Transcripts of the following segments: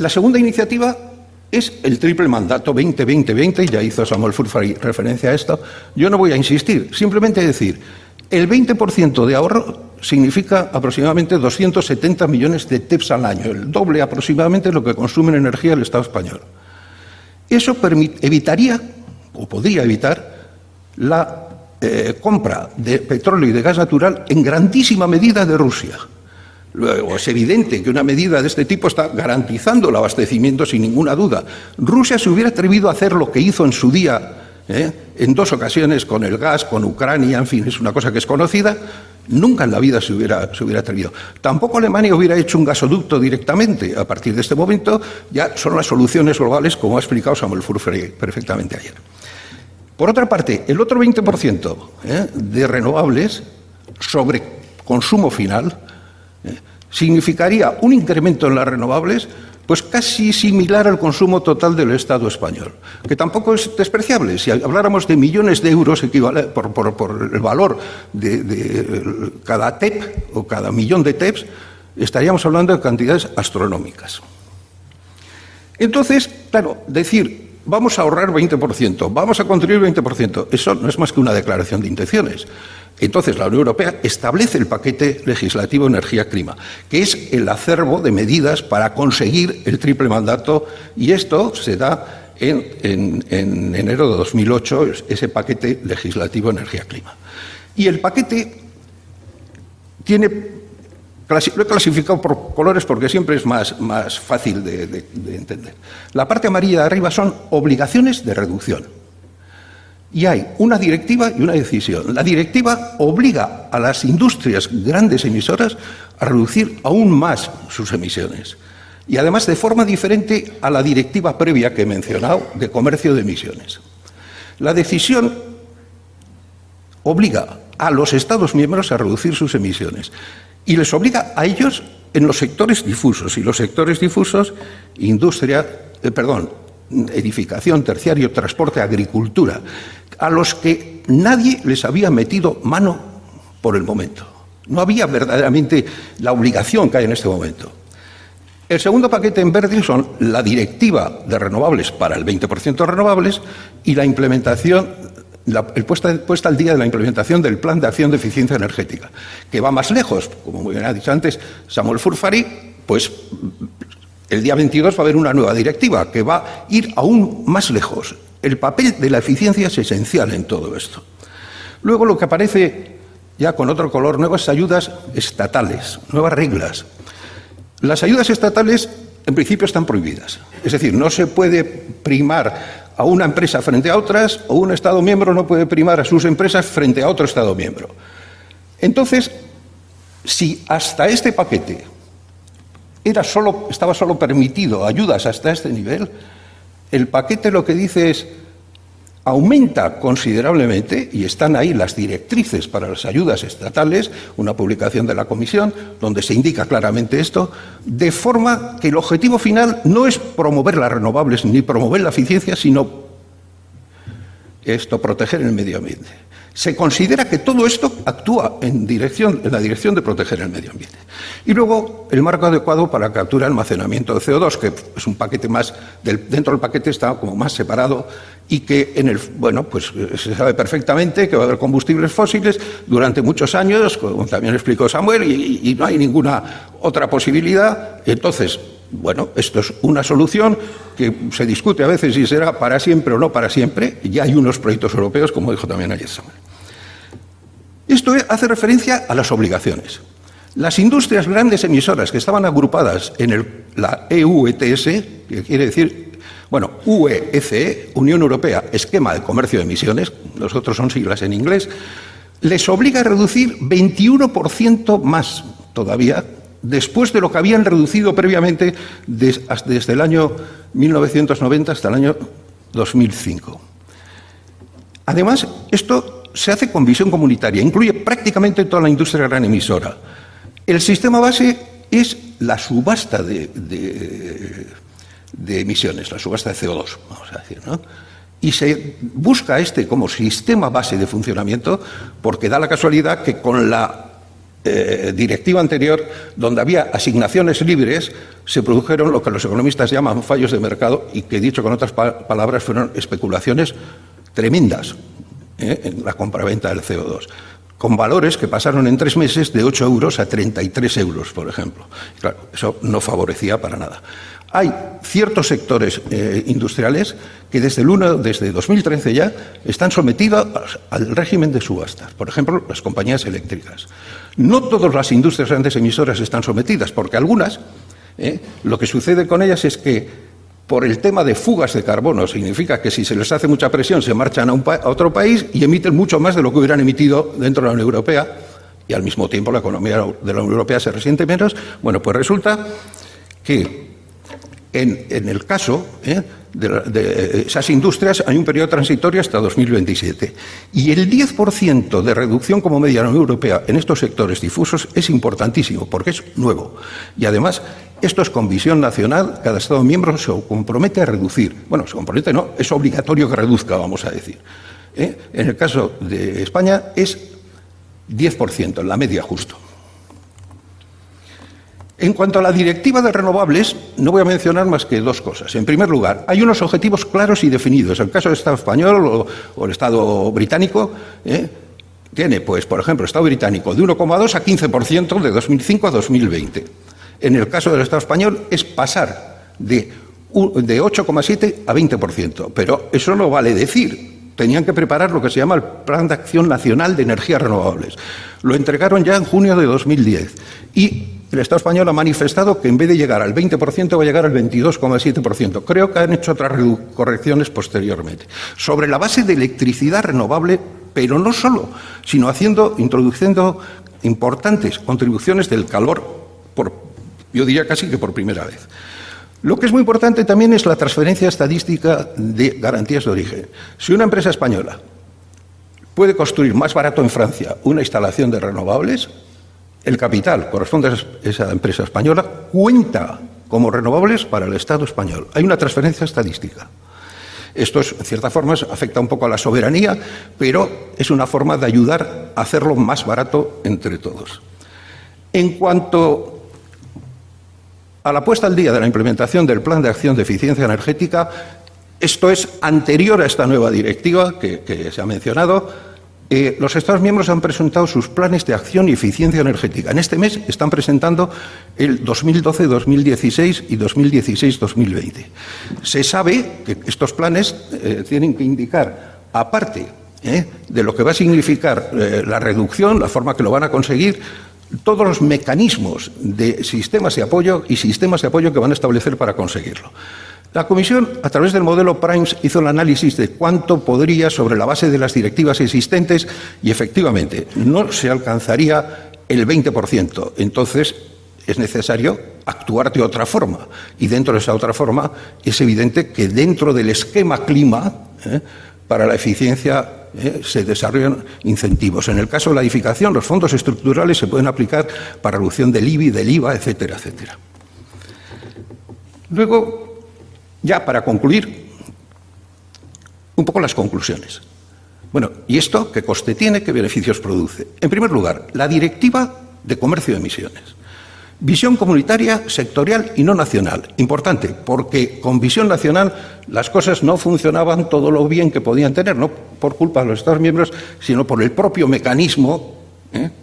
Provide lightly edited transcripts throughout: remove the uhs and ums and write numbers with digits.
La segunda iniciativa es el triple mandato 20-20-20, ya hizo Samuel Furfari referencia a esto. Yo no voy a insistir, simplemente decir, el 20% de ahorro significa aproximadamente 270 millones de TEPs al año, el doble aproximadamente de lo que consume en energía el Estado español. Eso evitaría, o podría evitar, la compra de petróleo y de gas natural en grandísima medida de Rusia. Luego, es evidente que una medida de este tipo está garantizando el abastecimiento sin ninguna duda. Rusia se hubiera atrevido a hacer lo que hizo en su día, en 2 ocasiones con el gas, con Ucrania, en fin, es una cosa que es conocida. Nunca en la vida se hubiera atrevido. Tampoco Alemania hubiera hecho un gasoducto directamente. A partir de este momento ya son las soluciones globales, como ha explicado Samuel Furfari perfectamente ayer. Por otra parte, el otro 20% de renovables sobre consumo final significaría un incremento en las renovables pues casi similar al consumo total del Estado español, que tampoco es despreciable. Si habláramos de millones de euros por el valor de cada TEP o cada millón de TEPs, estaríamos hablando de cantidades astronómicas. Entonces, claro, decir, vamos a ahorrar 20%, vamos a contribuir 20%, eso no es más que una declaración de intenciones. Entonces, la Unión Europea establece el paquete legislativo Energía-Clima, que es el acervo de medidas para conseguir el triple mandato, y esto se da en enero de 2008, ese paquete legislativo Energía-Clima. Y el paquete lo he clasificado por colores porque siempre es más fácil de entender. La parte amarilla de arriba son obligaciones de reducción. Y hay una directiva y una decisión. La directiva obliga a las industrias grandes emisoras a reducir aún más sus emisiones. Y además de forma diferente a la directiva previa que he mencionado de comercio de emisiones. La decisión obliga a los Estados miembros a reducir sus emisiones. Y les obliga a ellos en los sectores difusos. Y los sectores difusos, edificación, terciario, transporte, agricultura, a los que nadie les había metido mano por el momento. No había verdaderamente la obligación que hay en este momento. El segundo paquete en verde son la directiva de renovables para el 20% de renovables y la implementación, puesta al día de la implementación del Plan de Acción de Eficiencia Energética, que va más lejos. Como muy bien ha dicho antes Samuel Furfari, pues el día 22 va a haber una nueva directiva que va a ir aún más lejos. El papel de la eficiencia es esencial en todo esto. Luego lo que aparece ya con otro color, nuevas ayudas estatales, nuevas reglas. Las ayudas estatales en principio están prohibidas. Es decir, no se puede primar a una empresa frente a otras, o un Estado miembro no puede primar a sus empresas frente a otro Estado miembro. Entonces, si hasta este paquete estaba solo permitido ayudas hasta este nivel, el paquete lo que dice es aumenta considerablemente, y están ahí las directrices para las ayudas estatales, una publicación de la Comisión donde se indica claramente esto, de forma que el objetivo final no es promover las renovables ni promover la eficiencia, sino proteger el medio ambiente. Se considera que todo esto actúa en la dirección de proteger el medio ambiente. Y luego el marco adecuado para captura y almacenamiento de CO2, que es un paquete más, dentro del paquete está como más separado, y que se sabe perfectamente que va a haber combustibles fósiles durante muchos años, como también explicó Samuel, y no hay ninguna otra posibilidad. Entonces, esto es una solución que se discute a veces si será para siempre o no para siempre. Ya hay unos proyectos europeos, como dijo también ayer Samuel. Esto hace referencia a las obligaciones. Las industrias grandes emisoras que estaban agrupadas en la EU ETS, que quiere decir, UECE, Unión Europea, Esquema de Comercio de Emisiones, los otros son siglas en inglés, les obliga a reducir 21% más todavía, después de lo que habían reducido previamente desde el año 1990 hasta el año 2005. Además, esto se hace con visión comunitaria, incluye prácticamente toda la industria gran emisora. El sistema base es la subasta de emisiones, la subasta de CO2, vamos a decir, ¿no? Y se busca como sistema base de funcionamiento porque da la casualidad que con la directiva anterior, donde había asignaciones libres, se produjeron lo que los economistas llaman fallos de mercado y que, dicho con otras palabras, fueron especulaciones tremendas en la compraventa del CO2, con valores que pasaron en 3 meses de 8 euros a 33 euros, por ejemplo. Y claro, eso no favorecía para nada. Hay ciertos sectores industriales que desde 2013 ya están sometidos al régimen de subastas. Por ejemplo, las compañías eléctricas. No todas las industrias grandes emisoras están sometidas, porque algunas, lo que sucede con ellas es que por el tema de fugas de carbono, significa que si se les hace mucha presión se marchan a otro país y emiten mucho más de lo que hubieran emitido dentro de la Unión Europea, y al mismo tiempo la economía de la Unión Europea se resiente menos. Bueno, pues resulta que en el caso de esas industrias hay un periodo transitorio hasta 2027. Y el 10% de reducción como media de la Unión Europea en estos sectores difusos es importantísimo, porque es nuevo. Y además, esto es con visión nacional, cada Estado miembro se compromete a reducir. Bueno, se compromete no, es obligatorio que reduzca, vamos a decir. En el caso de España es 10%, en la media justo. En cuanto a la directiva de renovables, no voy a mencionar más que 2 cosas. En primer lugar, hay unos objetivos claros y definidos. El caso del Estado español o el Estado británico tiene, pues, por ejemplo, el Estado británico de 1,2 a 15% de 2005 a 2020. En el caso del Estado español es pasar de 8,7 a 20%. Pero eso no vale decir. Tenían que preparar lo que se llama el Plan de Acción Nacional de Energías Renovables. Lo entregaron ya en junio de 2010. Y el Estado español ha manifestado que en vez de llegar al 20% va a llegar al 22,7%. Creo que han hecho otras correcciones posteriormente. Sobre la base de electricidad renovable, pero no solo, sino introduciendo importantes contribuciones del calor, yo diría casi que por primera vez. Lo que es muy importante también es la transferencia estadística de garantías de origen. Si una empresa española puede construir más barato en Francia una instalación de renovables, el capital corresponde a esa empresa española, cuenta como renovables para el Estado español. Hay una transferencia estadística. Esto, en cierta forma, afecta un poco a la soberanía, pero es una forma de ayudar a hacerlo más barato entre todos. En cuanto a la puesta al día de la implementación del Plan de Acción de Eficiencia Energética, esto es anterior a esta nueva directiva que se ha mencionado. Los Estados miembros han presentado sus planes de acción y eficiencia energética. En este mes están presentando el 2012-2016 y 2016-2020. Se sabe que estos planes tienen que indicar, aparte de lo que va a significar la reducción, la forma que lo van a conseguir, todos los mecanismos de sistemas de apoyo que van a establecer para conseguirlo. La Comisión, a través del modelo PRIMES, hizo el análisis de cuánto podría sobre la base de las directivas existentes y, efectivamente, no se alcanzaría el 20%. Entonces, es necesario actuar de otra forma. Y dentro de esa otra forma, es evidente que dentro del esquema clima, para la eficiencia, se desarrollan incentivos. En el caso de la edificación, los fondos estructurales se pueden aplicar para reducción del IBI, del IVA, etcétera, etcétera. Luego, ya para concluir, un poco las conclusiones. Bueno, ¿y esto qué coste tiene? ¿Qué beneficios produce? En primer lugar, la Directiva de Comercio de Emisiones. Visión comunitaria, sectorial y no nacional. Importante, porque con visión nacional las cosas no funcionaban todo lo bien que podían tener, no por culpa de los Estados miembros, sino por el propio mecanismo,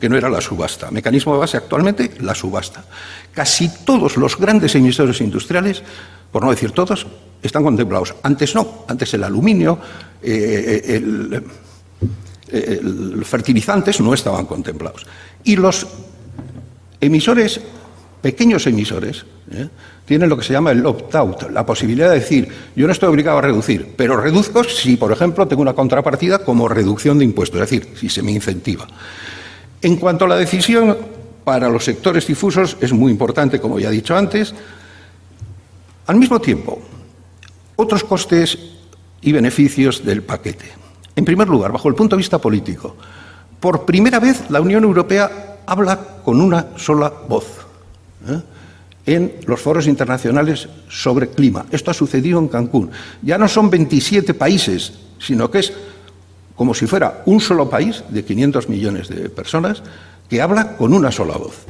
que no era la subasta. Mecanismo de base actualmente, la subasta. Casi todos los grandes emisores industriales, por no decir todos, están contemplados. Antes no, antes el aluminio, los fertilizantes no estaban contemplados. Y los emisores, pequeños emisores, tienen lo que se llama el opt-out, la posibilidad de decir, yo no estoy obligado a reducir, pero reduzco si, por ejemplo, tengo una contrapartida como reducción de impuestos, es decir, si se me incentiva. En cuanto a la decisión, para los sectores difusos es muy importante, como ya he dicho antes. Al mismo tiempo, otros costes y beneficios del paquete. En primer lugar, bajo el punto de vista político, por primera vez la Unión Europea habla con una sola voz en los foros internacionales sobre clima. Esto ha sucedido en Cancún. Ya no son 27 países, sino que es como si fuera un solo país de 500 millones de personas que habla con una sola voz.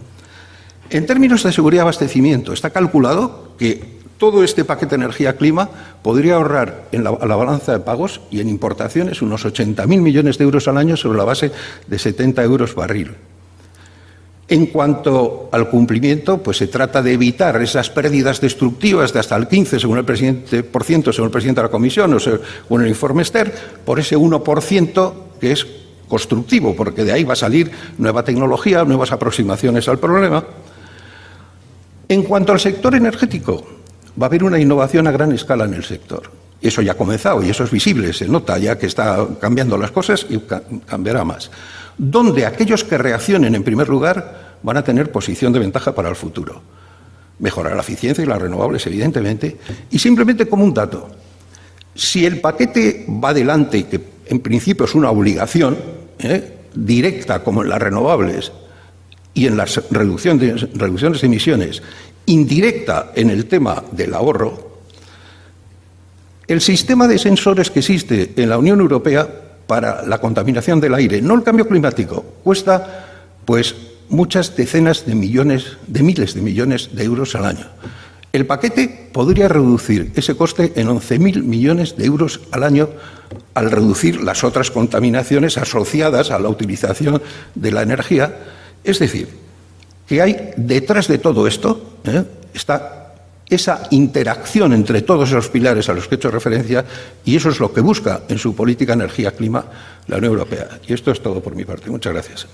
En términos de seguridad de abastecimiento, está calculado que todo este paquete energía-clima podría ahorrar a la balanza de pagos y en importaciones unos 80.000 millones de euros al año sobre la base de 70 euros barril. En cuanto al cumplimiento, pues se trata de evitar esas pérdidas destructivas de hasta el 15%, según el presidente de la Comisión, o en el informe Stern, por ese 1% que es constructivo, porque de ahí va a salir nueva tecnología, nuevas aproximaciones al problema. En cuanto al sector energético, va a haber una innovación a gran escala en el sector. Eso ya ha comenzado y eso es visible, se nota ya que está cambiando las cosas y cambiará más. Donde aquellos que reaccionen en primer lugar van a tener posición de ventaja para el futuro. Mejorar la eficiencia y las renovables, evidentemente. Y simplemente como un dato, si el paquete va adelante, que en principio es una obligación directa como en las renovables y en las reducciones de emisiones, indirecta en el tema del ahorro, el sistema de sensores que existe en la Unión Europea para la contaminación del aire, no el cambio climático, cuesta pues muchas decenas de miles de millones de euros al año. El paquete podría reducir ese coste en 11.000 millones de euros al año al reducir las otras contaminaciones asociadas a la utilización de la energía. Es decir, que hay detrás de todo esto, está esa interacción entre todos esos pilares a los que he hecho referencia, y eso es lo que busca en su política energía-clima la Unión Europea. Y esto es todo por mi parte. Muchas gracias.